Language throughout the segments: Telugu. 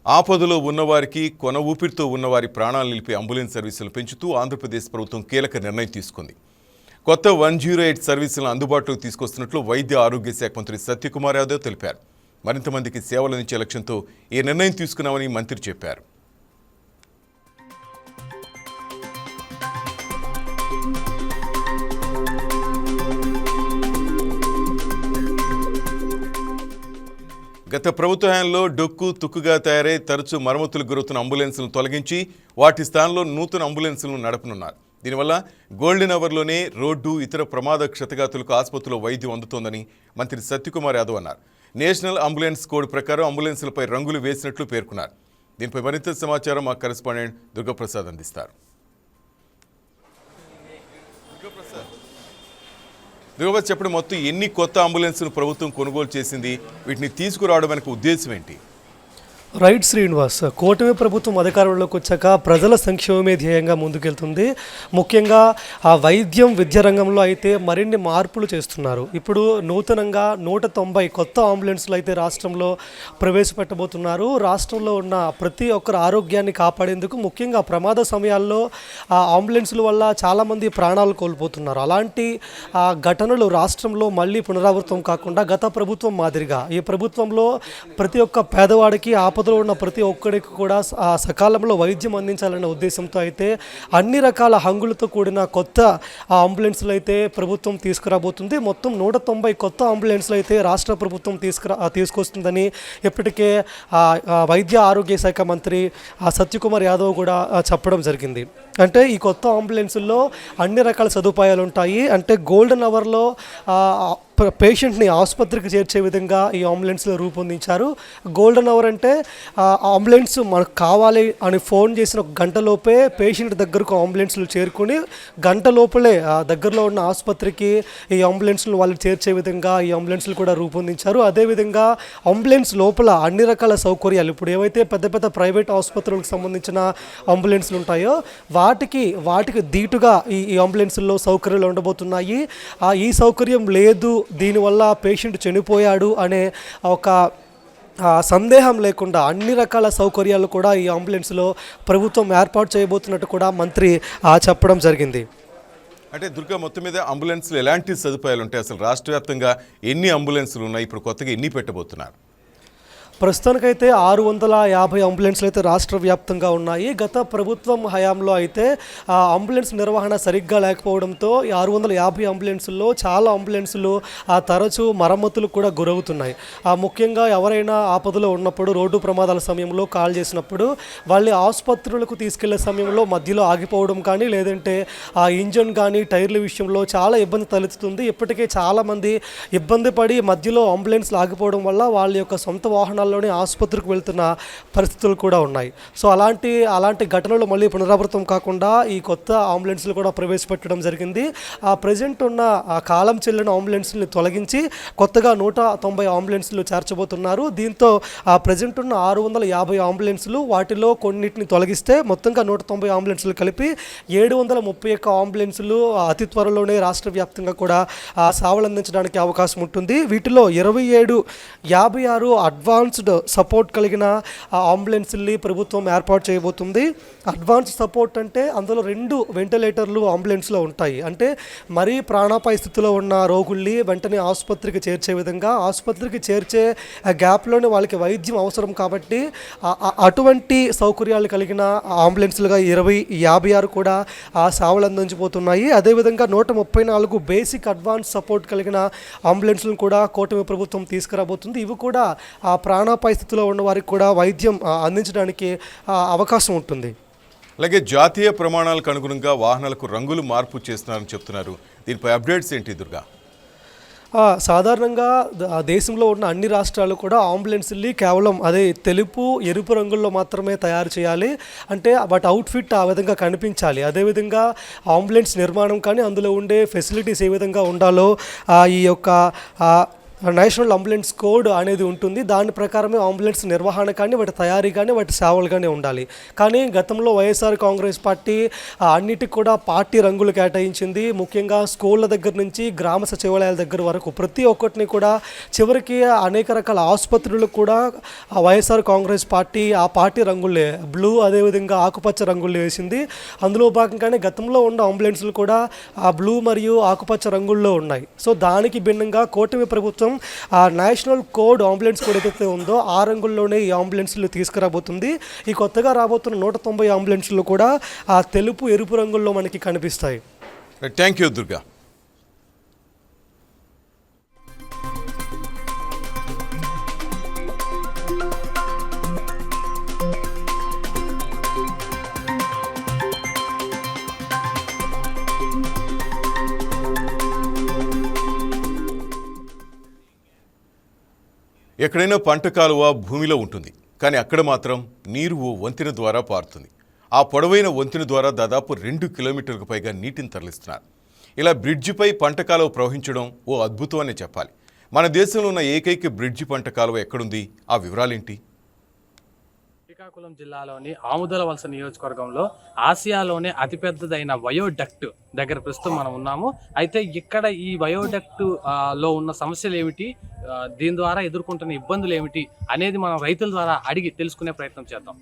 ఆపదలో ఉన్నవారికి కొన ఊపిరితో ఉన్నవారి ప్రాణాలు నిలిపే అంబులెన్స్ సర్వీసులు పెంచుతూ ఆంధ్రప్రదేశ్ ప్రభుత్వం కీలక నిర్ణయం తీసుకుంది. కొత్త 108 సర్వీసులను అందుబాటులోకి తీసుకొస్తున్నట్లు వైద్య ఆరోగ్య శాఖ మంత్రి సత్యకుమార్ యాదవ్ తెలిపారు. మరింత మందికి సేవలు అందించే లక్ష్యంతో ఈ నిర్ణయం తీసుకున్నామని మంత్రి చెప్పారు. గత ప్రభుత్వ హయాంలో డొక్కు తుక్కుగా తయారై తరచూ మరమ్మతులు గురవుతున్న అంబులెన్స్లను తొలగించి వాటి స్థానంలో నూతన అంబులెన్స్లను నడపనున్నారు. దీనివల్ల గోల్డెన్ అవర్లోనే రోడ్డు ఇతర ప్రమాద క్షతగాతులకు ఆసుపత్రిలో వైద్యం అందుతోందని మంత్రి సత్యకుమార్ యాదవ్ అన్నారు. నేషనల్ అంబులెన్స్ కోడ్ ప్రకారం అంబులెన్స్లపై రంగులు వేసినట్లు పేర్కొన్నారు. దీనిపై మరింత సమాచారం మా కరెస్పాండెంట్ దుర్గాప్రసాద్ అందిస్తారు. చెప్పండి, మొత్తం ఎన్ని కొత్త అంబులెన్స్ను ప్రభుత్వం కొనుగోలు చేసింది? వీటిని తీసుకురావడం వెనక ఉద్దేశం ఏంటి? రైట్ శ్రీనివాస్, కూటమి ప్రభుత్వం అధికారంలోకి వచ్చాక ప్రజల సంక్షేమమే ధ్యేయంగా ముందుకెళ్తుంది. ముఖ్యంగా ఆ వైద్యం విద్యా రంగంలో అయితే మరిన్ని మార్పులు చేస్తున్నారు. ఇప్పుడు నూతనంగా 190 కొత్త అంబులెన్స్లు అయితే రాష్ట్రంలో ప్రవేశపెట్టబోతున్నారు. రాష్ట్రంలో ఉన్న ప్రతి ఒక్కరి ఆరోగ్యాన్ని కాపాడేందుకు ముఖ్యంగా ప్రమాద సమయాల్లో ఆ అంబులెన్స్ల వల్ల చాలామంది ప్రాణాలు కోల్పోతున్నారు. అలాంటి ఘటనలు రాష్ట్రంలో మళ్ళీ పునరావృతం కాకుండా గత ప్రభుత్వం మాదిరిగా ఈ ప్రభుత్వంలో ప్రతి ఒక్క పేదవాడికి ఆపదలో ఉన్న ప్రతి ఒక్కరికి కూడా సకాలంలో వైద్యం అందించాలనే ఉద్దేశంతో అయితే అన్ని రకాల హంగులతో కూడిన కొత్త అంబులెన్స్లు అయితే ప్రభుత్వం తీసుకురాబోతుంది. మొత్తం 190 కొత్త అంబులెన్స్లు అయితే రాష్ట్ర ప్రభుత్వం తీసుకొస్తుందని ఇప్పటికే వైద్య ఆరోగ్య శాఖ మంత్రి సత్యకుమార్ యాదవ్ కూడా చెప్పడం జరిగింది. అంటే ఈ కొత్త అంబులెన్సుల్లో అన్ని రకాల సదుపాయాలు ఉంటాయి. అంటే గోల్డెన్ అవర్లో పేషెంట్ని ఆసుపత్రికి చేర్చే విధంగా ఈ అంబులెన్స్లో రూపొందించారు. గోల్డెన్ అవర్ అంటే అంబులెన్స్ మనకు కావాలి అని ఫోన్ చేసిన ఒక గంటలోపే పేషెంట్ దగ్గరకు అంబులెన్స్లు చేరుకుని గంట లోపలే దగ్గరలో ఉన్న ఆసుపత్రికి ఈ అంబులెన్స్లు వాళ్ళు చేర్చే విధంగా ఈ అంబులెన్స్లు కూడా రూపొందించారు. అదేవిధంగా అంబులెన్స్ లోపల అన్ని రకాల సౌకర్యాలు ఇప్పుడు ఏవైతే పెద్ద పెద్ద ప్రైవేట్ ఆసుపత్రులకు సంబంధించిన అంబులెన్స్లు ఉంటాయో వాటికి ధీటుగా ఈ అంబులెన్స్లో సౌకర్యాలు ఉండబోతున్నాయి. ఈ సౌకర్యం లేదు, దీనివల్ల పేషెంట్ చనిపోయాడు అనే ఒక సందేహం లేకుండా అన్ని రకాల సౌకర్యాలు కూడా ఈ అంబులెన్స్లో ప్రభుత్వం ఏర్పాటు చేయబోతున్నట్టు కూడా మంత్రి చెప్పడం జరిగింది. అంటే దుర్గా, మొత్తం మీద అంబులెన్స్లు ఎలాంటి సదుపాయాలు ఉంటాయి? అసలు రాష్ట్ర వ్యాప్తంగా ఎన్ని అంబులెన్స్లు ఉన్నాయి? ఇప్పుడు కొత్తగా ఎన్ని పెట్టబోతున్నారు? ప్రస్తుతానికైతే 650 అంబులెన్స్లు అయితే రాష్ట్ర వ్యాప్తంగా ఉన్నాయి. గత ప్రభుత్వం హయాంలో అయితే అంబులెన్స్ నిర్వహణ సరిగ్గా లేకపోవడంతో 650 అంబులెన్సుల్లో చాలా అంబులెన్సులు తరచూ మరమ్మతులు కూడా గురవుతున్నాయి. ముఖ్యంగా ఎవరైనా ఆపదలో ఉన్నప్పుడు రోడ్డు ప్రమాదాల సమయంలో కాల్ చేసినప్పుడు వాళ్ళని ఆసుపత్రులకు తీసుకెళ్లే సమయంలో మధ్యలో ఆగిపోవడం కానీ లేదంటే ఆ ఇంజన్ కానీ టైర్ల విషయంలో చాలా ఇబ్బంది తలెత్తుతుంది. ఇప్పటికే చాలామంది ఇబ్బంది పడి మధ్యలో అంబులెన్స్లు ఆగిపోవడం వల్ల వాళ్ళ యొక్క సొంత వాహనాలు ఆసుపత్రికి వెళ్తున్న పరిస్థితులు కూడా ఉన్నాయి. సో అలాంటి ఘటనలు మళ్ళీ పునరావృతం కాకుండా ఈ కొత్త అంబులెన్స్లు కూడా ప్రవేశపెట్టడం జరిగింది. ప్రజెంట్ ఉన్న కాలం చెల్లిన అంబులెన్స్ని తొలగించి కొత్తగా 190 అంబులెన్స్లు చేర్చబోతున్నారు. దీంతో ప్రజెంట్ ఉన్న 650 అంబులెన్స్లు వాటిలో కొన్నిటిని తొలగిస్తే మొత్తంగా 190 అంబులెన్స్లు కలిపి 731 అంబులెన్స్లు అతి త్వరలోనే రాష్ట్ర వ్యాప్తంగా కూడా సేవలందించడానికి అవకాశం ఉంటుంది. వీటిలో 56 అడ్వాన్స్డ్ సపోర్ట్ కలిగిన అంబులెన్స్ని ప్రభుత్వం ఏర్పాటు చేయబోతుంది. అడ్వాన్స్ సపోర్ట్ అంటే అందులో 2 వెంటిలేటర్లు అంబులెన్స్లో ఉంటాయి. అంటే మరీ ప్రాణాపాయ స్థితిలో ఉన్న రోగుల్ని వెంటనే ఆసుపత్రికి చేర్చే విధంగా, ఆసుపత్రికి చేర్చే గ్యాప్లోనే వాళ్ళకి వైద్యం అవసరం కాబట్టి అటువంటి సౌకర్యాలు కలిగిన అంబులెన్స్లుగా 56 కూడా సేవలు అందించబోతున్నాయి. అదేవిధంగా 134 బేసిక్ అడ్వాన్స్ సపోర్ట్ కలిగిన అంబులెన్స్లను కూడా కూటమి ప్రభుత్వం తీసుకురాబోతుంది. ఇవి కూడా ప్రాణాపాయ స్థితిలో ఉన్న వారికి కూడా వైద్యం అందించడానికి అవకాశం ఉంటుంది. అలాగే జాతీయ ప్రమాణాలకు అనుగుణంగా వాహనాలకు రంగులు మార్పు చేస్తున్నారని చెప్తున్నారు. దీనిపై అప్డేట్స్ ఏంటి దుర్గా? సాధారణంగా దేశంలో ఉన్న అన్ని రాష్ట్రాలు కూడా అంబులెన్స్ని కేవలం అదే తెలుపు ఎరుపు రంగుల్లో మాత్రమే తయారు చేయాలి. అంటే వాటి అవుట్ఫిట్ ఆ విధంగా కనిపించాలి. అదేవిధంగా అంబులెన్స్ నిర్మాణం కానీ అందులో ఉండే ఫెసిలిటీస్ ఏ విధంగా ఉండాలో ఈ యొక్క నేషనల్ అంబులెన్స్ కోడ్ అనేది ఉంటుంది. దాని ప్రకారమే అంబులెన్స్ నిర్వహణ కానీ వాటి తయారీ కానీ వాటి సేవలు కానీ ఉండాలి. కానీ గతంలో వైఎస్ఆర్ కాంగ్రెస్ పార్టీ అన్నిటికి కూడా పార్టీ రంగులు కేటాయించింది. ముఖ్యంగా స్కూళ్ళ దగ్గర నుంచి గ్రామ సచివాలయాల దగ్గర వరకు ప్రతి ఒక్కటిని కూడా చివరికి అనేక రకాల ఆసుపత్రులకు కూడా వైఎస్ఆర్ కాంగ్రెస్ పార్టీ ఆ పార్టీ రంగులే బ్లూ అదేవిధంగా ఆకుపచ్చ రంగులు వేసింది. అందులో భాగంగానే గతంలో ఉన్న అంబులెన్స్లు కూడా ఆ బ్లూ మరియు ఆకుపచ్చ రంగుల్లో ఉన్నాయి. సో దానికి భిన్నంగా కూటమి ప్రభుత్వం ఆ నేషనల్ కోడ్ అంబులెన్స్ కోడ్ ఏదైతే ఉందో ఆ రంగుల్లోనే ఈ అంబులెన్స్లు తీసుకురాబోతుంది. ఈ కొత్తగా రాబోతున్న 190 అంబులెన్స్లు కూడా ఆ తెలుపు ఎరుపు రంగుల్లో మనకి కనిపిస్తాయి. Thank you Durga. ఎక్కడైనా పంట కాలువ భూమిలో ఉంటుంది, కానీ అక్కడ మాత్రం నీరు ఓ వంతెన ద్వారా పారుతుంది. ఆ పొడవైన వంతెన ద్వారా దాదాపు 2 కిలోమీటర్లకు పైగా నీటిని తరలిస్తున్నారు. ఇలా బ్రిడ్జిపై పంట కాలువ ప్రవహించడం ఓ అద్భుతం అనే చెప్పాలి. మన దేశంలో ఉన్న ఏకైక బ్రిడ్జి పంట కాలువ ఎక్కడుంది? ఆ వివరాలేంటి? శ్రీకాకుళం జిల్లాలోని ఆముదలవలస నియోజకవర్గంలో ఆసియాలోనే అతిపెద్దదైన వయోడక్ట్ దగ్గర ప్రస్తుతం మనం ఉన్నాము. అయితే ఇక్కడ ఈ వయోడక్ట్ లో ఉన్న సమస్యలు ఏమిటి, దీని ద్వారా ఎదుర్కొంటున్న ఇబ్బందులు ఏమిటి అనేది మనం రైతుల ద్వారా అడిగి తెలుసుకునే ప్రయత్నం చేద్దాం.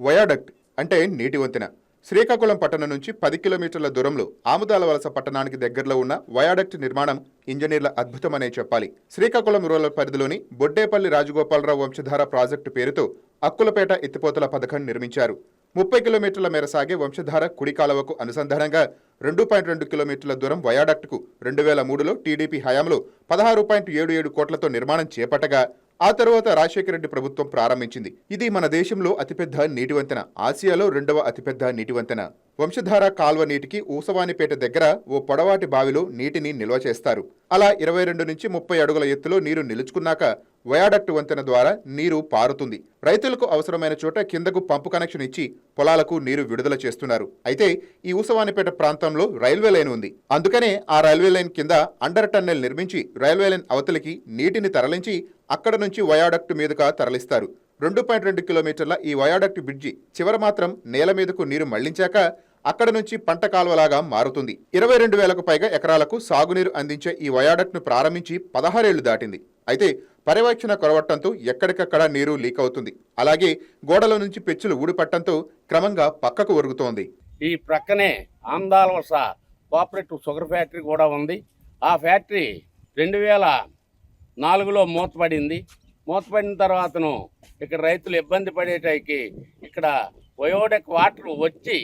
వయాడక్ట్ అంటే నీటి వంతెన. శ్రీకాకుళం పట్టణం నుంచి 10 కిలోమీటర్ల దూరంలో ఆముదాలవలస పట్టణానికి దగ్గరలో ఉన్న వయాడక్ట్ నిర్మాణం ఇంజనీర్ల అద్భుతమనే చెప్పాలి. శ్రీకాకుళం రూరల్ పరిధిలోని బొడ్డేపల్లి రాజగోపాలరావు వంశధార ప్రాజెక్టు పేరుతో అక్కులపేట ఎత్తిపోతల పథకం నిర్మించారు. 30 కిలోమీటర్ల మేర సాగే వంశధార కుడి కాలువకు అనుసంధానంగా 2.2 కిలోమీటర్ల దూరం వయాడక్ట్కు 2003లో టీడీపీ హయాంలో 16.77 కోట్లతో నిర్మాణం చేపట్టగా ఆ తరువాత రాజశేఖర రెడ్డి ప్రభుత్వం ప్రారంభించింది. ఇది మన దేశంలో అతిపెద్ద నీటి వంతెన, ఆసియాలో 2వ అతిపెద్ద నీటి వంతెన. వంశధార కాల్వ నీటికి ఊసవానిపేట దగ్గర ఓ పొడవాటి బావిలో నీటిని నిల్వ చేస్తారు. అలా 22 నుంచి 30 అడుగుల ఎత్తులో నీరు నిలుచుకున్నాక వయాడక్ట్ వంతెన ద్వారా నీరు పారుతుంది. రైతులకు అవసరమైన చోట కిందకు పంపు కనెక్షన్ ఇచ్చి పొలాలకు నీరు విడుదల చేస్తున్నారు. అయితే ఈ ఊసవానిపేట ప్రాంతంలో రైల్వే లైన్ ఉంది. అందుకనే ఆ రైల్వే లైన్ కింద అండర్ టన్నెల్ నిర్మించి రైల్వే లైన్ అవతలికి నీటిని తరలించి అక్కడ నుంచి వయాడక్ట్ మీదుగా తరలిస్తారు. 2.2 కిలోమీటర్ల ఈ వయాడక్ట్ బ్రిడ్జి చివర మాత్రం నేల మీదకు నీరు మళ్లించాక అక్కడ నుంచి పంట కాలువలాగా మారుతుంది. 22,000కు పైగా ఎకరాలకు సాగునీరు అందించే ఈ వయాడక్ట్ను ప్రారంభించి 16 ఏళ్లు దాటింది. అయితే పర్యవేక్షణ కొరవట్టంతో ఎక్కడికక్కడ నీరు లీక్ అవుతుంది. అలాగే గోడల నుంచి పెచ్చులు ఊడిపట్టంతో క్రమంగా పక్కకు ఒరుగుతోంది. ఈ ప్రక్కనే ఆమ్దాలవలస కోఆపరేటివ్ షుగర్ ఫ్యాక్టరీ కూడా ఉంది. ఆ ఫ్యాక్టరీ 2004లో మూతపడింది. మూతపడిన తర్వాతను ఇక్కడ రైతులు ఇబ్బంది పడేటానికి ఇక్కడ వయోడెక్ వాటర్ వచ్చి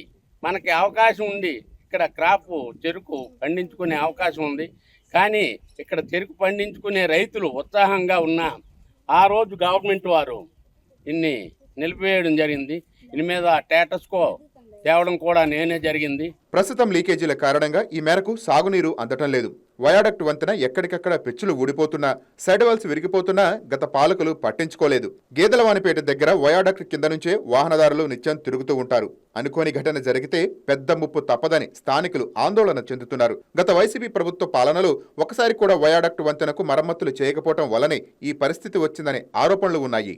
మనకి అవకాశం ఉంది. ఇక్కడ క్రాప్ చెరుకు పండించుకునే అవకాశం ఉంది. కానీ ఇక్కడ చెరుకు పండించుకునే రైతులు ఉత్సాహంగా ఉన్న ఆ రోజు గవర్నమెంట్ వారు ఇన్ని నిలిపివేయడం జరిగింది. దీని మీద స్టేటస్కో తేవడం కూడా నేనే జరిగింది. ప్రస్తుతం లీకేజీల కారణంగా ఈ మేరకు సాగునీరు అందటం లేదు. వయాడక్ట్ వంతెన ఎక్కడికక్కడ పెచ్చులు ఊడిపోతున్నా, సైడ్ వాల్స్ విరిగిపోతున్నా గత పాలకులు పట్టించుకోలేదు. గేదెలవానిపేట దగ్గర వయాడక్ట్ కింద నుంచే వాహనదారులు నిత్యం తిరుగుతూ ఉంటారు. అనుకోని ఘటన జరిగితే పెద్ద ముప్పు తప్పదని స్థానికులు ఆందోళన చెందుతున్నారు. గత వైసీపీ ప్రభుత్వ పాలనలో ఒకసారి కూడా వయాడక్ట్ వంతెనకు మరమ్మతులు చేయకపోవడం వల్లనే ఈ పరిస్థితి వచ్చిందనే ఆరోపణలు ఉన్నాయి.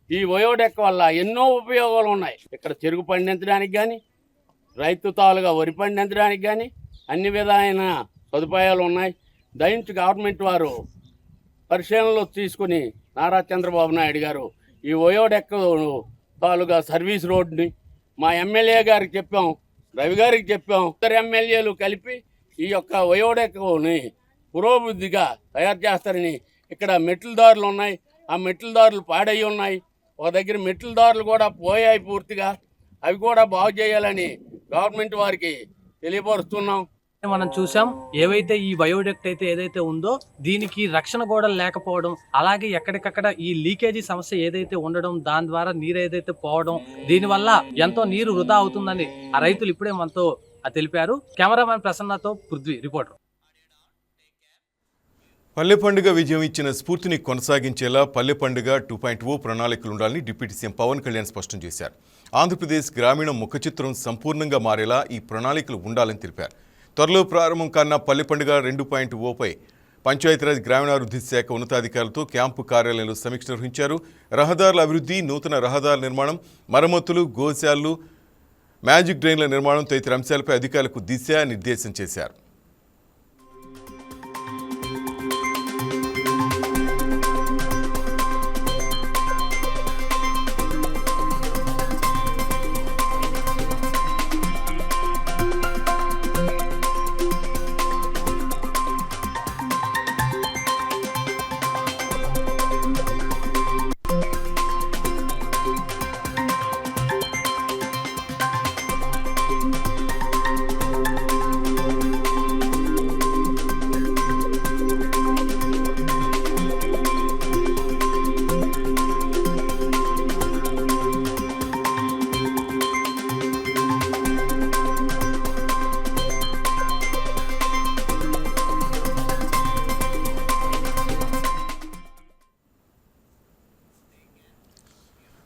ఈ వయోడెక్ వల్ల ఎన్నో ఉపయోగాలు ఉన్నాయి. ఇక్కడ చెరుకు పండించడానికి కానీ, రైతు తాలుగా వరి పండించడానికి కానీ అన్ని విధాలైన సదుపాయాలు ఉన్నాయి. దయించి గవర్నమెంట్ వారు పరిశీలనలో తీసుకుని నారా చంద్రబాబు నాయుడు గారు ఈ వయోడెక్ తాలుగా సర్వీస్ రోడ్ని మా ఎమ్మెల్యే గారికి చెప్పాం, రవి గారికి చెప్పాం. ఇద్దరు ఎమ్మెల్యేలు కలిపి ఈ యొక్క వయోడెక్ని పురోభివృద్ధిగా తయారు చేస్తారని. ఇక్కడ మెట్ల దారులు ఉన్నాయి, ఆ మెట్ల దారులు పాడై ఉన్నాయి. ఒక దగ్గర మెట్ల దారులు కూడా పోయాయి పూర్తిగా. అవి కూడా బాగు చేయాలని గవర్నమెంట్ వారికి తెలియపరుస్తున్నాం. మనం చూసాం, ఏవైతే ఈ బయోడక్ట్ అయితే ఏదైతే ఉందో దీనికి రక్షణ గోడలు లేకపోవడం, అలాగే ఎక్కడికక్కడ ఈ లీకేజీ సమస్య ఏదైతే ఉండడం, దాని ద్వారా నీరు ఏదైతే పోవడం, దీనివల్ల ఎంతో నీరు వృధా అవుతుందని ఆ రైతులు ఇప్పుడే మనతో తెలిపారు. కెమెరామెన్ ప్రసన్నతో పృథ్వీ, రిపోర్టర్. పల్లె పండుగ విజయం ఇచ్చిన స్ఫూర్తిని కొనసాగించేలా పల్లె పండుగ 2.0 ప్రణాళికలుండాలని డిప్యూటీ సీఎం పవన్ కళ్యాణ్ స్పష్టం చేశారు. ఆంధ్రప్రదేశ్ గ్రామీణ ముఖచిత్రం సంపూర్ణంగా మారేలా ఈ ప్రణాళికలు ఉండాలని తెలిపారు. త్వరలో ప్రారంభం కాన్న పల్లె పండుగ 2.0పై పంచాయతీరాజ్ గ్రామీణాభివృద్ధి శాఖ ఉన్నతాధికారులతో క్యాంపు కార్యాలయంలో సమీక్ష నిర్వహించారు. రహదారుల అభివృద్ధి, నూతన రహదారుల నిర్మాణం, మరమ్మతులు, గోశాలలు, మ్యాజిక్ డ్రైన్ల నిర్మాణం తదితర అంశాలపై అధికారులకు దిశానిర్దేశం చేశారు.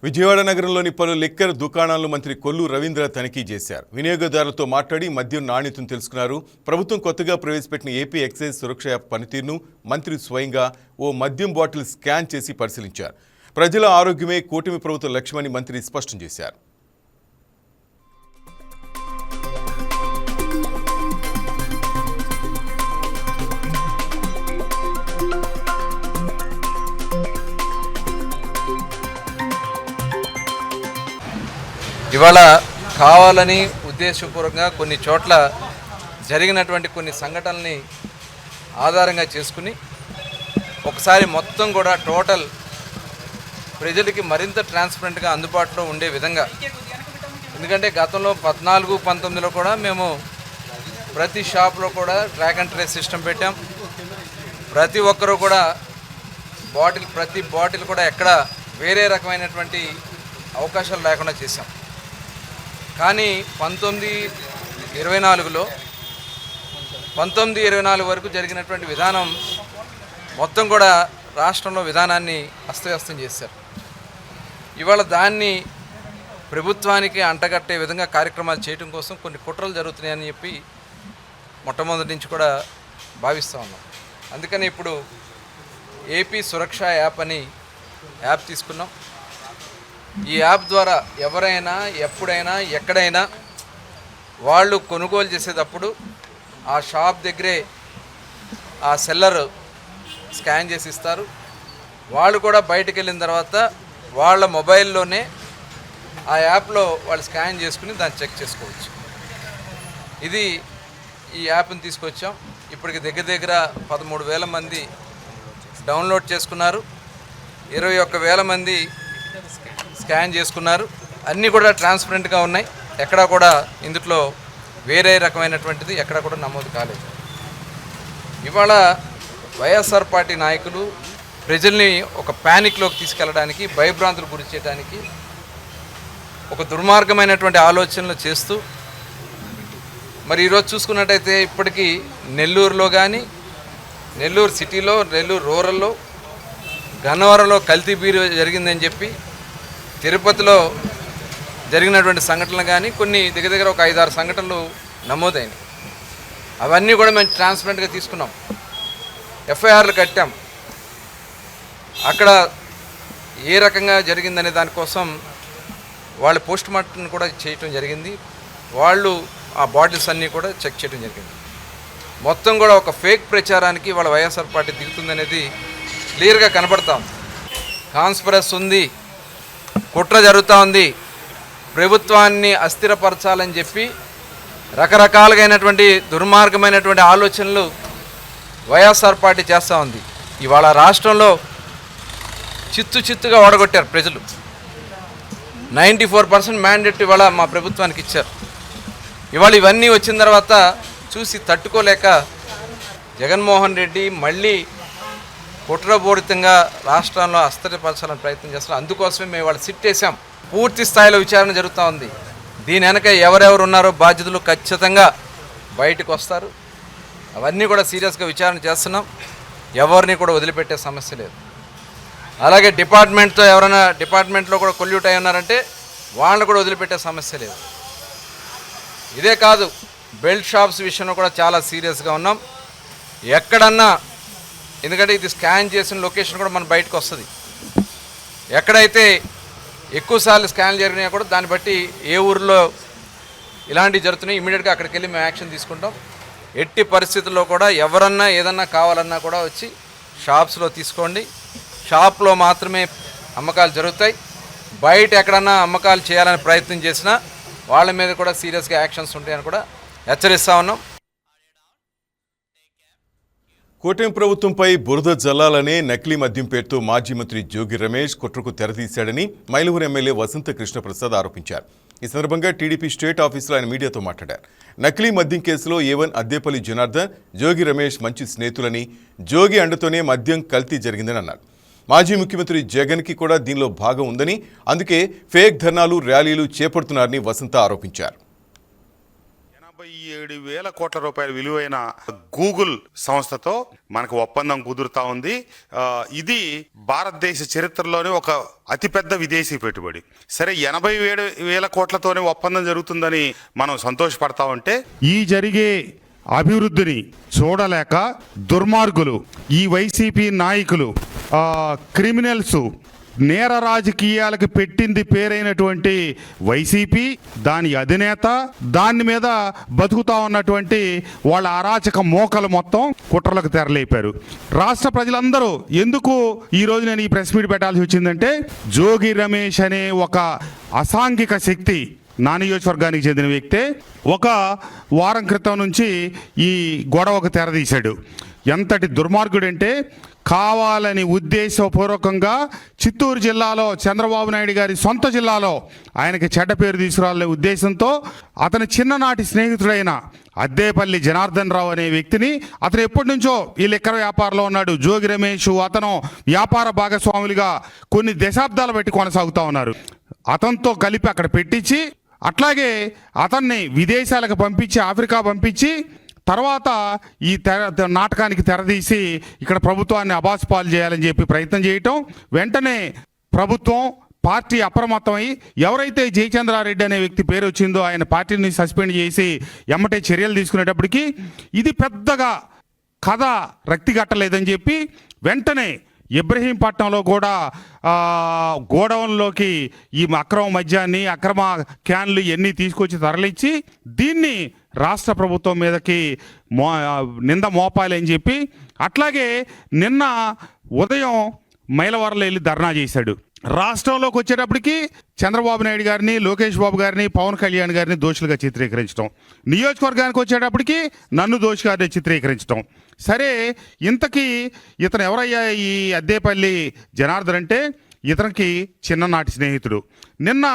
విజయవాడ నగరంలోని పలు లిక్కర్ దుకాణాలను మంత్రి కొల్లు రవీంద్ర తనిఖీ చేశారు. వినియోగదారులతో మాట్లాడి మద్యం నాణ్యతను తెలుసుకున్నారు. ప్రభుత్వం కొత్తగా ప్రవేశపెట్టిన ఏపీ ఎక్సైజ్ సురక్ష యాప్ పనితీరును మంత్రి స్వయంగా ఓ మద్యం బాటిల్ స్కాన్ చేసి పరిశీలించారు. ప్రజల ఆరోగ్యమే కూటమి ప్రభుత్వ లక్ష్యమని మంత్రి స్పష్టం చేశారు. ఇవాళ కావాలని ఉద్దేశపూర్వకంగా కొన్ని చోట్ల జరిగినటువంటి కొన్ని సంఘటనల్ని ఆధారంగా చేసుకుని ఒకసారి మొత్తం కూడా టోటల్ ప్రజలకి మరింత ట్రాన్స్పరెంట్గా అందుబాటులో ఉండే విధంగా, ఎందుకంటే గతంలో 14-19లో కూడా మేము ప్రతి షాప్లో కూడా ట్రాక్ అండ్ ట్రేస్ సిస్టమ్ పెట్టాం. ప్రతి ఒక్కరూ కూడా ప్రతి బాటిల్ కూడా ఎక్కడ వేరే రకమైనటువంటి అవకాశాలు లేకుండా చేశాం. కానీ 1924 వరకు జరిగినటువంటి విధానం మొత్తం కూడా రాష్ట్రంలో విధానాన్ని అస్తవ్యస్తం చేశారు. ఇవాళ దాన్ని ప్రభుత్వానికి అంటగట్టే విధంగా కార్యక్రమాలు చేయడం కోసం కొన్ని కుట్రలు జరుగుతున్నాయని చెప్పి మొట్టమొదటి నుంచి కూడా భావిస్తూ ఉన్నాం. అందుకని ఇప్పుడు ఏపీ సురక్ష యాప్ అని యాప్ తీసుకున్నాం. ఈ యాప్ ద్వారా ఎవరైనా ఎప్పుడైనా ఎక్కడైనా వాళ్ళు కొనుగోలు చేసేటప్పుడు ఆ షాప్ దగ్గరే ఆ సెల్లర్ స్కాన్ చేసి ఇస్తారు. వాళ్ళు కూడా బయటకు వెళ్ళిన తర్వాత వాళ్ళ మొబైల్లోనే ఆ యాప్లో వాళ్ళు స్కాన్ చేసుకుని దాన్ని చెక్ చేసుకోవచ్చు. ఇది ఈ యాప్ని తీసుకొచ్చాం. ఇప్పటికి దగ్గర 13,000 మంది డౌన్లోడ్ చేసుకున్నారు. 21,000 మంది స్కాన్ చేసుకున్నారు. అన్నీ కూడా ట్రాన్స్పరెంట్గా ఉన్నాయి. ఎక్కడా కూడా ఇందులో వేరే రకమైనటువంటిది ఎక్కడా కూడా నమోదు కాలేదు. ఇవాళ వైఎస్ఆర్ పార్టీ నాయకులు ప్రజల్ని ఒక ప్యానిక్లోకి తీసుకెళ్ళడానికి, భయభ్రాంతులు గురి చేయడానికి ఒక దుర్మార్గమైనటువంటి ఆలోచనలు చేస్తూ మరి ఈరోజు చూసుకున్నట్టయితే ఇప్పటికీ నెల్లూరులో కానీ, నెల్లూరు సిటీలో, నెల్లూరు రూరల్లో, గన్నవరంలో కల్తీ బీరు జరిగిందని చెప్పి, తిరుపతిలో జరిగినటువంటి సంఘటనలు కానీ కొన్ని దగ్గర ఒక 5-6 సంఘటనలు నమోదైనాయి. అవన్నీ కూడా మేము ట్రాన్స్పరెంట్గా తీసుకున్నాం. ఎఫ్ఐఆర్లు కట్టాం. అక్కడ ఏ రకంగా జరిగిందనే దానికోసం వాళ్ళు పోస్ట్ మార్టం కూడా చేయటం జరిగింది. వాళ్ళు ఆ బాటిల్స్ అన్నీ కూడా చెక్ చేయడం జరిగింది. మొత్తం కూడా ఒక ఫేక్ ప్రచారానికి వాళ్ళ వైఎస్ఆర్ పార్టీ దిగుతుందనేది క్లియర్గా కనబడతాం. కాన్స్పిరసీ ఉంది, కుట్ర జరుగుతూ ఉంది, ప్రభుత్వాన్ని అస్థిరపరచాలని చెప్పి రకరకాలుగైనటువంటి దుర్మార్గమైనటువంటి ఆలోచనలు వైఎస్ఆర్ పార్టీ చేస్తూ ఉంది. ఇవాళ రాష్ట్రంలో చిత్తుగా ఓడగొట్టారు ప్రజలు. 94% మ్యాండేట్ ఇవాళ మా ప్రభుత్వానికి ఇచ్చారు. ఇవాళ ఇవన్నీ వచ్చిన తర్వాత చూసి తట్టుకోలేక జగన్మోహన్ రెడ్డి మళ్ళీ కుట్రపూరితంగా రాష్ట్రంలో అస్థిరపరచాలని ప్రయత్నం చేస్తున్నారు. అందుకోసమే మేము ఇవాళ సిట్ వేసాం. పూర్తి స్థాయిలో విచారణ జరుగుతూ ఉంది. దీని వెనక ఎవరెవరు ఉన్నారో బాధ్యతలు ఖచ్చితంగా బయటకు వస్తారు. అవన్నీ కూడా సీరియస్గా విచారణ చేస్తున్నాం. ఎవరిని కూడా వదిలిపెట్టే సమస్య లేదు. అలాగే డిపార్ట్మెంట్తో ఎవరైనా డిపార్ట్మెంట్లో కూడా కొల్యూట్ అయి ఉన్నారంటే వాళ్ళని కూడా వదిలిపెట్టే సమస్య లేదు. ఇదే కాదు, బెల్ట్ షాప్స్ విషయంలో కూడా చాలా సీరియస్గా ఉన్నాం. ఎక్కడన్నా ఎందుకంటే ఇది స్కాన్ చేసిన లొకేషన్ కూడా మన బయటకు వస్తుంది. ఎక్కడైతే ఎక్కువసార్లు స్కాన్ జరిగినా కూడా దాన్ని బట్టి ఏ ఊరిలో ఇలాంటివి జరుగుతున్నాయి ఇమీడియట్గా అక్కడికి వెళ్ళి మేము యాక్షన్ తీసుకుంటాం. ఎట్టి పరిస్థితుల్లో కూడా ఎవరన్నా ఏదన్నా కావాలన్నా కూడా వచ్చి షాప్స్లో తీసుకోండి. షాప్లో మాత్రమే అమ్మకాలు జరుగుతాయి. బయట ఎక్కడన్నా అమ్మకాలు చేయాలని ప్రయత్నం చేసినా వాళ్ళ మీద కూడా సీరియస్గా యాక్షన్స్ ఉంటాయని కూడా హెచ్చరిస్తా ఉన్నాం. కూటమి ప్రభుత్వంపై బురద జల్లాలనే నకిలీ మద్యం పేరుతో మాజీ మంత్రి జోగి రమేష్ కుట్రకు తెరతీశాడని మైలవరం ఎమ్మెల్యే వసంత కృష్ణప్రసాద్ ఆరోపించారు. ఈ సందర్భంగా టీడీపీ స్టేట్ ఆఫీసులో ఆయన మీడియాతో మాట్లాడారు. నకిలీ మద్యం కేసులో A1 అద్దేపల్లి జనార్దన్, జోగి రమేష్ మంచి స్నేహితులని, జోగి అండతోనే మద్యం కల్తీ జరిగిందని అన్నారు. మాజీ ముఖ్యమంత్రి జగన్కి కూడా దీనిలో భాగం ఉందని, అందుకే ఫేక్ ధర్నాలు, ర్యాలీలు చేపడుతున్నారని వసంత ఆరోపించారు. 87,000 కోట్ల రూపాయల విలువైన గూగుల్ సంస్థతో మనకు ఒప్పందం కుదురుతా ఉంది. ఇది భారతదేశ చరిత్రలోనే ఒక అతిపెద్ద విదేశీ పెట్టుబడి. సరే, 87,000 కోట్లతోనే ఒప్పందం జరుగుతుందని మనం సంతోషపడతా ఉంటే ఈ జరిగే అభివృద్ధిని చూడలేక దుర్మార్గులు, ఈ వైసీపీ నాయకులు, క్రిమినల్స్, నేర రాజకీయాలకు పెట్టింది పేరైనటువంటి వైసీపీ, దాని అధినేత, దాని మీద బతుకుతా ఉన్నటువంటి వాళ్ళ అరాచక మోకలు మొత్తం కుట్రలకు తెరలేపారు. రాష్ట్ర ప్రజలందరూ ఎందుకు ఈరోజు నేను ఈ ప్రెస్ మీట్ పెట్టాల్సి వచ్చిందంటే, జోగి రమేష్ అనే ఒక అసాంఘిక శక్తి, నా నియోజకవర్గానికి చెందిన వ్యక్తే, ఒక వారం క్రితం నుంచి ఈ గొడవకు తెరదీశాడు. ఎంతటి దుర్మార్గుడంటే, కావాలని ఉద్దేశపూర్వకంగా చిత్తూరు జిల్లాలో చంద్రబాబు నాయుడు గారి సొంత జిల్లాలో ఆయనకి చెడ్డ పేరు తీసుకురాలే ఉద్దేశంతో అతని చిన్ననాటి స్నేహితుడైన అద్దేపల్లి జనార్దన్ రావు అనే వ్యక్తిని, అతను ఎప్పటి నుంచో ఈ లిక్కర వ్యాపారంలో ఉన్నాడు. జోగి రమేష్ అతను వ్యాపార భాగస్వాములుగా కొన్ని దశాబ్దాలు బట్టి కొనసాగుతూ ఉన్నారు. అతనితో కలిపి అక్కడ పెట్టించి, అట్లాగే అతన్ని విదేశాలకు పంపించి, ఆఫ్రికా పంపించి, తర్వాత ఈ నాటకానికి తెరదీసి ఇక్కడ ప్రభుత్వాన్ని అబాసుపాలు చేయాలని చెప్పి ప్రయత్నం చేయటం. వెంటనే ప్రభుత్వం, పార్టీ అప్రమత్తమై ఎవరైతే జయచంద్రారెడ్డి అనే వ్యక్తి పేరు వచ్చిందో ఆయన పార్టీని సస్పెండ్ చేసి ఎమ్మటే చర్యలు తీసుకునేటప్పటికి ఇది పెద్దగా కథ రక్తి కట్టలేదని చెప్పి వెంటనే ఇబ్రహీంపట్నంలో కూడా గోడౌన్లోకి ఈ అక్రమ మద్యాన్ని, అక్రమ క్యాన్లు ఇవన్నీ తీసుకొచ్చి తరలించి దీన్ని రాష్ట్ర ప్రభుత్వం మీదకి నింద మోపాలని చెప్పి, అట్లాగే నిన్న ఉదయం మైలవరంలో వెళ్ళి ధర్నా చేశాడు. రాష్ట్రంలోకి వచ్చేటప్పటికి చంద్రబాబు నాయుడు గారిని, లోకేష్ బాబు గారిని, పవన్ కళ్యాణ్ గారిని దోషులుగా చిత్రీకరించడం, నియోజకవర్గానికి వచ్చేటప్పటికి నన్ను దోషిగారిని చిత్రీకరించడం. సరే, ఇంతకీ ఇతను ఎవరయ్యా ఈ అద్దేపల్లి జనార్దన్ అంటే, ఇతనికి చిన్ననాటి స్నేహితుడు. నిన్న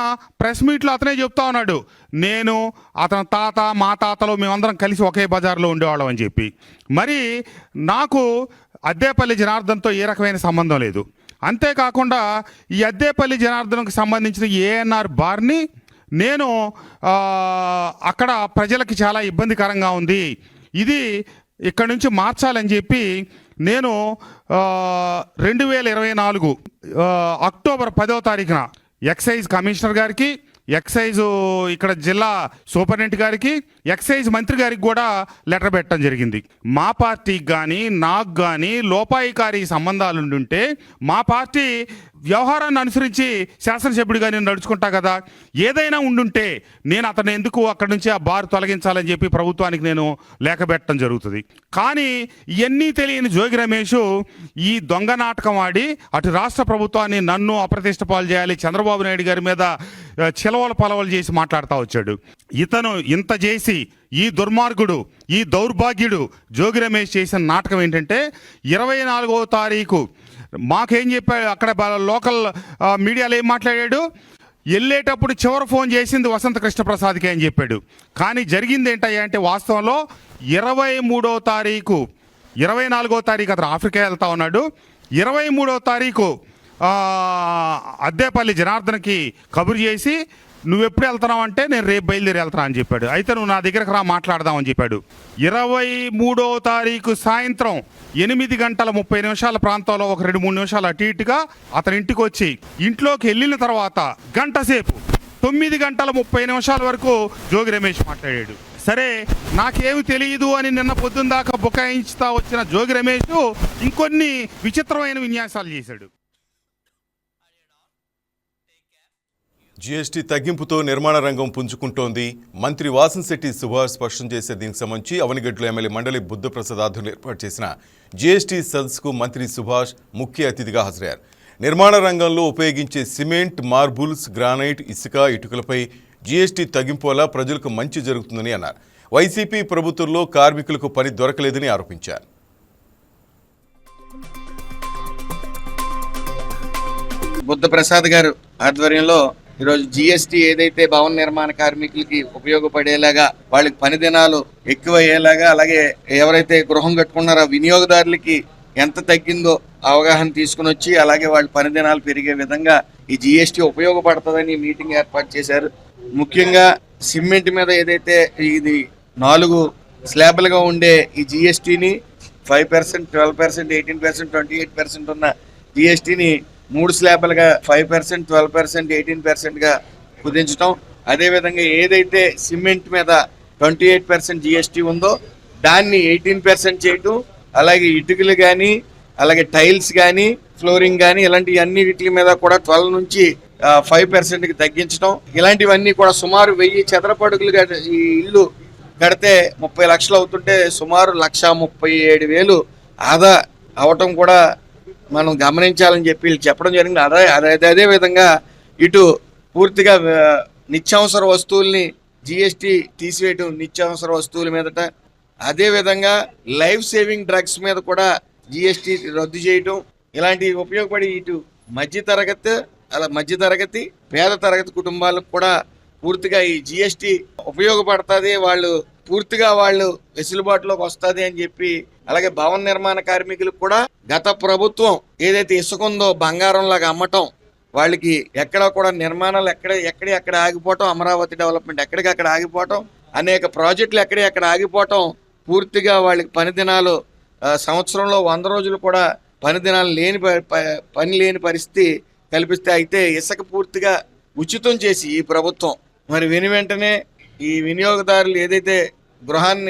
ప్రెస్ మీట్లో అతనే చెప్తా ఉన్నాడు, నేను అతని తాత, మా తాతలు మేమందరం కలిసి ఒకే బజార్లో ఉండేవాళ్ళం అని చెప్పి. మరి నాకు అద్దేపల్లి జనార్దన్తో ఏ రకమైన సంబంధం లేదు. అంతేకాకుండా ఈ అద్దేపల్లి జనార్దన్కు సంబంధించిన ANR బార్ని నేను అక్కడ ప్రజలకి చాలా ఇబ్బందికరంగా ఉంది, ఇది ఇక్కడ నుంచి మార్చాలని చెప్పి నేను 2024 అక్టోబర్ 10వ తారీఖున ఎక్సైజ్ కమిషనర్ గారికి, ఎక్సైజ్ ఇక్కడ జిల్లా సూపరింటెండెంట్ గారికి, ఎక్సైజ్ మంత్రి గారికి కూడా లెటర్ పెట్టడం జరిగింది. మా పార్టీకి కానీ నాకు కానీ లోపాయికారి సంబంధాలు ఉండుంటే మా పార్టీ వ్యవహారాన్ని అనుసరించి శాసనసభ్యుడిగా నేను నడుచుకుంటా కదా, ఏదైనా ఉండుంటే నేను అతను ఎందుకు అక్కడి నుంచి ఆ బార్ తొలగించాలని చెప్పి ప్రభుత్వానికి నేను లేఖ పెట్టడం జరుగుతుంది. కానీ ఇవన్నీ తెలియని జోగి రమేష్ ఈ దొంగ నాటకం ఆడి అటు రాష్ట్ర ప్రభుత్వాన్ని, నన్ను అప్రతిష్ట పాలు చేయాలి, చంద్రబాబు నాయుడు గారి మీద చిలవల పలవలు చేసి మాట్లాడుతూ వచ్చాడు. ఇతను ఇంత చేసి ఈ దుర్మార్గుడు, ఈ దౌర్భాగ్యుడు జోగి రమేష్ చేసిన నాటకం ఏంటంటే, 24వ తారీఖు మాకేం చెప్పాడు, అక్కడ లోకల్ మీడియాలో ఏం మాట్లాడాడు, వెళ్ళేటప్పుడు చివరి ఫోన్ చేసింది వసంత కృష్ణప్రసాద్కి అని చెప్పాడు. కానీ జరిగింది ఏంటయ్యా అంటే, వాస్తవంలో 23వ తారీఖు, 24వ తారీఖు అతను ఆఫ్రికా వెళ్తా ఉన్నాడు. 23వ తారీఖు అద్దేపల్లి జనార్దన్కి కబురు చేసి, నువ్వు ఎప్పుడు వెళ్తున్నావు అంటే, నేను రేపు బయలుదేరి వెళ్తున్నా అని చెప్పాడు. అయితే నువ్వు నా దగ్గరకు రా మాట్లాడదామని చెప్పాడు. 23వ తారీఖు సాయంత్రం 8:30 ప్రాంతంలో ఒక 2-3 నిమిషాలు అటు ఇటుగా అతని ఇంటికి వచ్చి, ఇంట్లోకి వెళ్ళిన తర్వాత గంట సేపు 9:30 వరకు జోగి రమేష్ మాట్లాడాడు. సరే నాకేమి తెలియదు అని నిన్న పొద్దున్న దాకా బుకాయించుతా వచ్చిన జోగి రమేష్ ఇంకొన్ని విచిత్రమైన విన్యాసాలు చేశాడు. జీఎస్టీ తగ్గింపుతో నిర్మాణ రంగం పుంజుకుంటోంది. మంత్రి వాసంశెట్టి సుభాష్ స్పష్టం చేసే దీనికి సంబంధించి అవనిగడ్డలో ఎమ్మెల్యే మండలి బుద్ధప్రసాద్ ఆధ్వర్యంలో ఏర్పాటు చేసిన జీఎస్టీ సదస్సుకు మంత్రి సుభాష్ ముఖ్య అతిథిగా హాజరయ్యారు. నిర్మాణ రంగంలో ఉపయోగించే సిమెంట్, మార్బుల్స్, గ్రానైట్, ఇసుక, ఇటుకలపై జీఎస్టీ తగ్గింపు వల్ల ప్రజలకు మంచి జరుగుతుందని అన్నారు. వైసీపీ ప్రభుత్వంలో కార్మికులకు పని దొరకలేదని ఆరోపించారు. బుద్ధప్రసాద్ గారు ఆధ్వర్యంలో ఈరోజు జీఎస్టీ ఏదైతే భవన నిర్మాణ కార్మికులకి ఉపయోగపడేలాగా, వాళ్ళకి పని దినాలు ఎక్కువ అయ్యేలాగా, అలాగే ఎవరైతే గృహం కట్టుకున్నారో వినియోగదారులకి ఎంత తగ్గిందో అవగాహన తీసుకుని వచ్చి, అలాగే వాళ్ళ పని దినాలు పెరిగే విధంగా ఈ జీఎస్టీ ఉపయోగపడుతుందని మీటింగ్ ఏర్పాటు చేశారు. ముఖ్యంగా సిమెంట్ మీద ఏదైతే ఇది 4 స్లాబ్లుగా ఉండే ఈ జీఎస్టీని 5%, 12%, 18%, 28% ఉన్న జీఎస్టీని 3 స్లాబ్లుగా 5%, 12%, 18%గా కుదించడం. అదేవిధంగా ఏదైతే సిమెంట్ మీద 28% జీఎస్టీ ఉందో దాన్ని 18% చేయటం, అలాగే ఇటుకలు కానీ, అలాగే టైల్స్ కానీ, ఫ్లోరింగ్ కానీ, ఇలాంటి అన్ని వీటి మీద కూడా 12 నుంచి 5%కి తగ్గించడం. ఇలాంటివన్నీ కూడా సుమారు 1000 చదరపు అడుగులు ఈ ఇల్లు కడితే 30 లక్షలు అవుతుంటే సుమారు 1,37,000 ఆదా అవటం కూడా మనం గమనించాలని చెప్పి చెప్పడం జరిగింది. అదే విధంగా ఇటు పూర్తిగా నిత్యావసర వస్తువుల్ని జీఎస్టీ తీసివేయటం, నిత్యావసర వస్తువుల మీదట, అదేవిధంగా లైఫ్ సేవింగ్ డ్రగ్స్ మీద కూడా జీఎస్టీ రద్దు చేయటం, ఇలాంటివి ఉపయోగపడి ఇటు మధ్యతరగతి పేద తరగతి కుటుంబాలకు కూడా పూర్తిగా ఈ జీఎస్టీ ఉపయోగపడుతుంది, వాళ్ళు వెసులుబాటులోకి వస్తుంది అని చెప్పి, అలాగే భవన నిర్మాణ కార్మికులకు కూడా గత ప్రభుత్వం ఏదైతే ఇసుక ఉందో బంగారంలాగా అమ్మటం, వాళ్ళకి ఎక్కడ కూడా నిర్మాణాలు ఎక్కడ ఆగిపోవటం, అమరావతి డెవలప్మెంట్ ఎక్కడికక్కడ ఆగిపోవటం, అనేక ప్రాజెక్టులు ఎక్కడ ఆగిపోవటం, పూర్తిగా వాళ్ళకి పని దినాలు సంవత్సరంలో 100 రోజులు కూడా పని దినాలు లేని పరిస్థితి కల్పిస్తే, అయితే ఇసుక పూర్తిగా ఉచితం చేసి ఈ ప్రభుత్వం మరి వెంటనే ఈ వినియోగదారులు ఏదైతే గృహాన్ని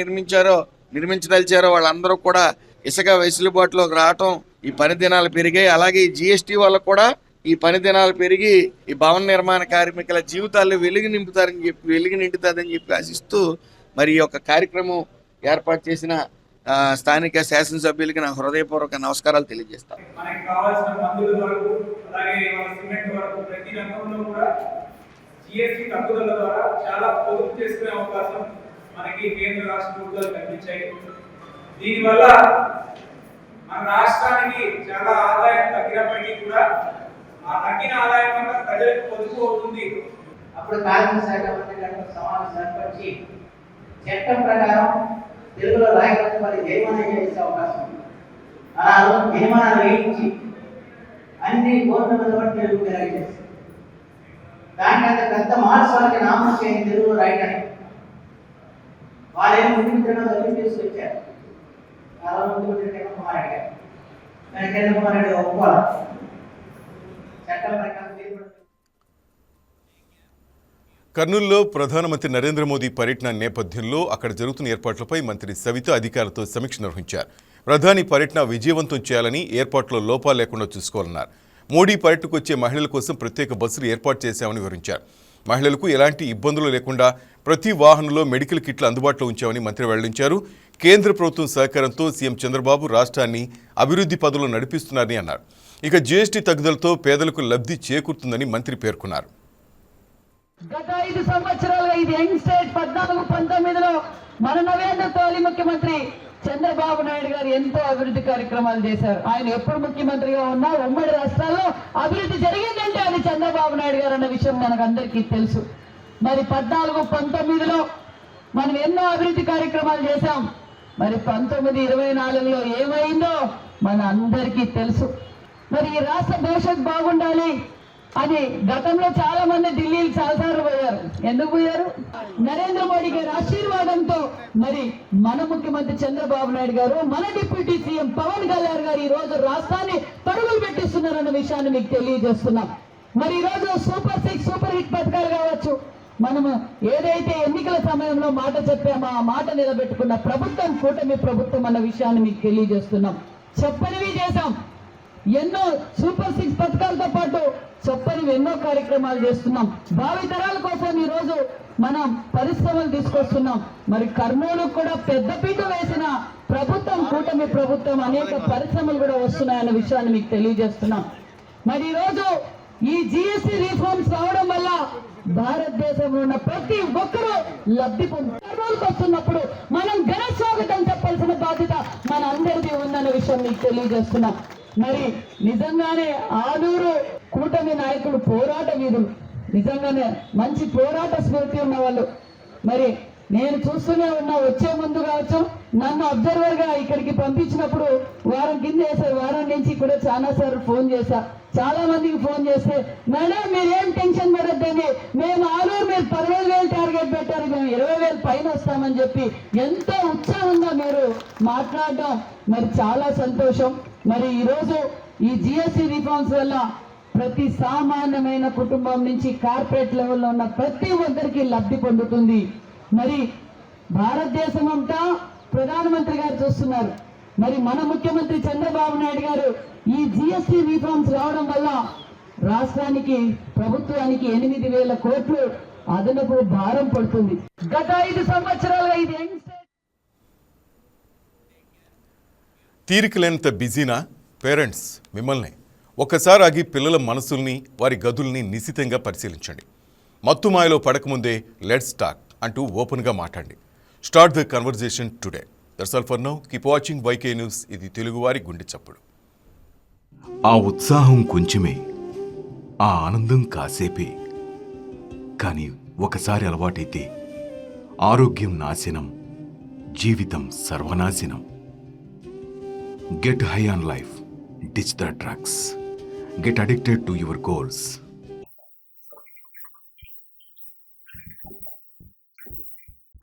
నిర్మించదలిచారో వాళ్ళందరూ కూడా ఇసుక వెసులుబాటులోకి రావటం, ఈ పని దినాలు పెరిగాయి. అలాగే ఈ జీఎస్టీ వల్ల కూడా ఈ పని దినాలు పెరిగి ఈ భవన నిర్మాణ కార్మికుల జీవితాల్లో వెలుగు నిండుతుందని చెప్పి ఆశిస్తూ మరి ఈ యొక్క కార్యక్రమం ఏర్పాటు చేసిన స్థానిక శాసనసభ్యులకి నా హృదయపూర్వక నమస్కారాలు తెలియజేస్తాను. మనకి కావాల్సిన మందుల వరకు, అలాగే సిమెంట్ వరకు ప్రతి రంగంలో కూడా జీఎస్టీ తగ్గుదల ద్వారా చాలా పొదుపు చేసుకునే అవకాశం మనకి కేంద్ర రాష్ట్ర ప్రభుత్వాలు కల్పించాయి. దీనివల్ల మన రాష్ట్రానికి చాలా ఆదాయం తగ్గినప్పటికీ కూడా ఆ తగ్గిన ఆదాయం వల్ల ప్రజలకు పొదుపు అవుతుంది. అప్పుడు కార్మిక శాఖ మంత్రి గారితో సమావేశం ఏర్పరిచి చట్టం ప్రకారం తెలుగులో రాయకపోతే మరి జరిమానా చేసే అవకాశం ఉంది. అలా జరిమానాలు వేయించి అన్ని కోర్టుల మీద బట్టి తెలుగు చేస్తారు. దానికంటే పెద్ద మార్క్స్ వాళ్ళకి నామం చేయని తెలుగులో రాయడానికి వాళ్ళేమో ముఖ్యమంత్రిగా దగ్గర తీసుకొచ్చారు. చాలా ముఖ్యమంత్రి కిరణ్ కుమార్ రెడ్డి గారు, కిరణ్ కుమార్ రెడ్డి ఒప్పుకోవాలి చట్టం ప్రకారం. కర్నూలులో ప్రధానమంత్రి నరేంద్ర మోదీ పర్యటన నేపథ్యంలో అక్కడ జరుగుతున్న ఏర్పాట్లపై మంత్రి సవిత అధికారులతో సమీక్ష నిర్వహించారు. ప్రధాని పర్యటన విజయవంతం చేయాలని, ఏర్పాట్లో లోపాలు లేకుండా చూసుకోవాలన్నారు. మోడీ పర్యటనకు వచ్చే మహిళల కోసం ప్రత్యేక బస్సులు ఏర్పాటు చేశామని వివరించారు. మహిళలకు ఎలాంటి ఇబ్బందులు లేకుండా ప్రతి వాహనంలో మెడికల్ కిట్లు అందుబాటులో ఉంచామని మంత్రి వెల్లడించారు. కేంద్ర ప్రభుత్వం సహకారంతో సీఎం చంద్రబాబు రాష్ట్రాన్ని అభివృద్ధి పథంలో నడిపిస్తున్నారని అన్నారు. ఇక జీఎస్టీ తగ్గుదలతో పేదలకు లబ్ధి చేకూరుతుందని మంత్రి పేర్కొన్నారు. గత 5 సంవత్సరాలుగా ఇది యంగ్ స్టేట్ 14-19లో మన నవేంద్ర తోలి ముఖ్యమంత్రి చంద్రబాబు నాయుడు గారు ఎంతో అభివృద్ధి కార్యక్రమాలు చేశారు. ఆయన ఎప్పుడు ముఖ్యమంత్రిగా ఉన్నా ఉమ్మడి రాష్ట్రాల్లో అభివృద్ధి జరిగిందంటే అది చంద్రబాబు నాయుడు గారు అన్న విషయం మనకు అందరికీ తెలుసు. మరి 14-19లో మనం ఎన్నో అభివృద్ధి కార్యక్రమాలు చేశాం. మరి 19-24లో ఏమైందో మన అందరికీ తెలుసు. మరి ఈ రాష్ట్ర భవిష్యత్తు బాగుండాలి అని గతంలో చాలా మంది ఢిల్లీకి చాలాసార్లు పోయారు. ఎందుకు పోయారు? నరేంద్ర మోడీ గారి ఆశీర్వాదంతో మరి మన ముఖ్యమంత్రి చంద్రబాబు నాయుడు గారు, మన డిప్యూటీ సీఎం పవన్ కళ్యాణ్ గారు ఈ రోజు రాష్ట్రాన్ని పరుగులు పెట్టిస్తున్నారన్న విషయాన్ని మీకు తెలియజేస్తున్నాం. మరి ఈ రోజు సూపర్ 6 సూపర్ హిట్ పథకాలు కావచ్చు, మనము ఏదైతే ఎన్నికల సమయంలో మాట చెప్పామో ఆ మాట నిలబెట్టుకున్న ప్రభుత్వం కూటమి ప్రభుత్వం అన్న విషయాన్ని మీకు తెలియజేస్తున్నాం. చెప్పనివి చేశాం. ఎన్నో సూపర్ 6 పథకాలతో పాటు చెప్పనివి ఎన్నో కార్యక్రమాలు చేస్తున్నాం. భావితరాల కోసం ఈ రోజు మనం పరిశ్రమలు తీసుకొస్తున్నాం. మరి కర్నూలు కూడా పెద్దపీట వేసిన ప్రభుత్వం కూటమి ప్రభుత్వం. అనేక పరిశ్రమలు కూడా వస్తున్నాయన్న విషయాన్ని మీకు తెలియజేస్తున్నాం. మరి ఈరోజు ఈ జిఎస్టీ రిఫార్మ్స్ రావడం వల్ల భారతదేశంలో ఉన్న ప్రతి ఒక్కరూ లబ్ధి కర్నూలుకు వస్తున్నప్పుడు మనం ఘన స్వాగతం చెప్పాల్సిన బాధ్యత మన అందరిది ఉందన్న విషయం మీకు తెలియజేస్తున్నాం. మరి నిజంగానే ఆలూరు కూటమి నాయకులు పోరాట వీరులు, నిజంగానే మంచి పోరాట స్ఫూర్తి ఉన్న వాళ్ళు. మరి నేను చూస్తూనే ఉన్నా, వచ్చే ముందు కావచ్చు నన్ను అబ్జర్వర్ గా ఇక్కడికి పంపించినప్పుడు వారం కింద వేసారు. వారం నుంచి కూడా చాలా సార్లు ఫోన్ చేశా, చాలా మందికి ఫోన్ చేస్తే మేడం మీరేం టెన్షన్ పడద్దని, మేము ఆలూరు మీరు 15,000 టార్గెట్ పెట్టారు, మేము 20,000 పైన వస్తామని చెప్పి ఎంతో ఉత్సాహంగా మీరు మాట్లాడడం మరి చాలా సంతోషం. మరి ఈరోజు ఈ జిఎస్టీ రిఫార్మ్స్ వల్ల ప్రతి సామాన్యమైన కుటుంబం నుంచి కార్పొరేట్ లెవెల్లో ఉన్న ప్రతి ఒక్కరికి లబ్ధి పొందుతుంది. మరి భారతదేశం అంతా ప్రధానమంత్రి గారు చూస్తున్నారు. మరి మన ముఖ్యమంత్రి చంద్రబాబు నాయుడు గారు ఈ జిఎస్టీ రిఫార్మ్స్ రావడం వల్ల రాష్ట్రానికి ప్రభుత్వానికి 8,000 కోట్లు అదనపు భారం పడుతుంది. గత 5 సంవత్సరాలుగా ఇది తీరిక లేనంత బిజీనా పేరెంట్స్? మిమ్మల్ని ఒకసారి ఆగి పిల్లల మనసుల్ని, వారి గదుల్ని నిశితంగా పరిశీలించండి. మత్తుమాయలో పడకముందే లెట్స్ టాక్ అంటూ ఓపెన్గా మాట్లాడండి. Start the conversation today. That's all for now. Keep watching YK news. ఇది తెలుగువారి గుండె చప్పుడు. ఆ ఉత్సాహం కొంచెమే, ఆ ఆనందం కాసేపే. కానీ ఒకసారి అలవాటైతే ఆరోగ్యం నాశనం, జీవితం సర్వనాశనం. Get high on life. Ditch the drugs. Get addicted to your goals.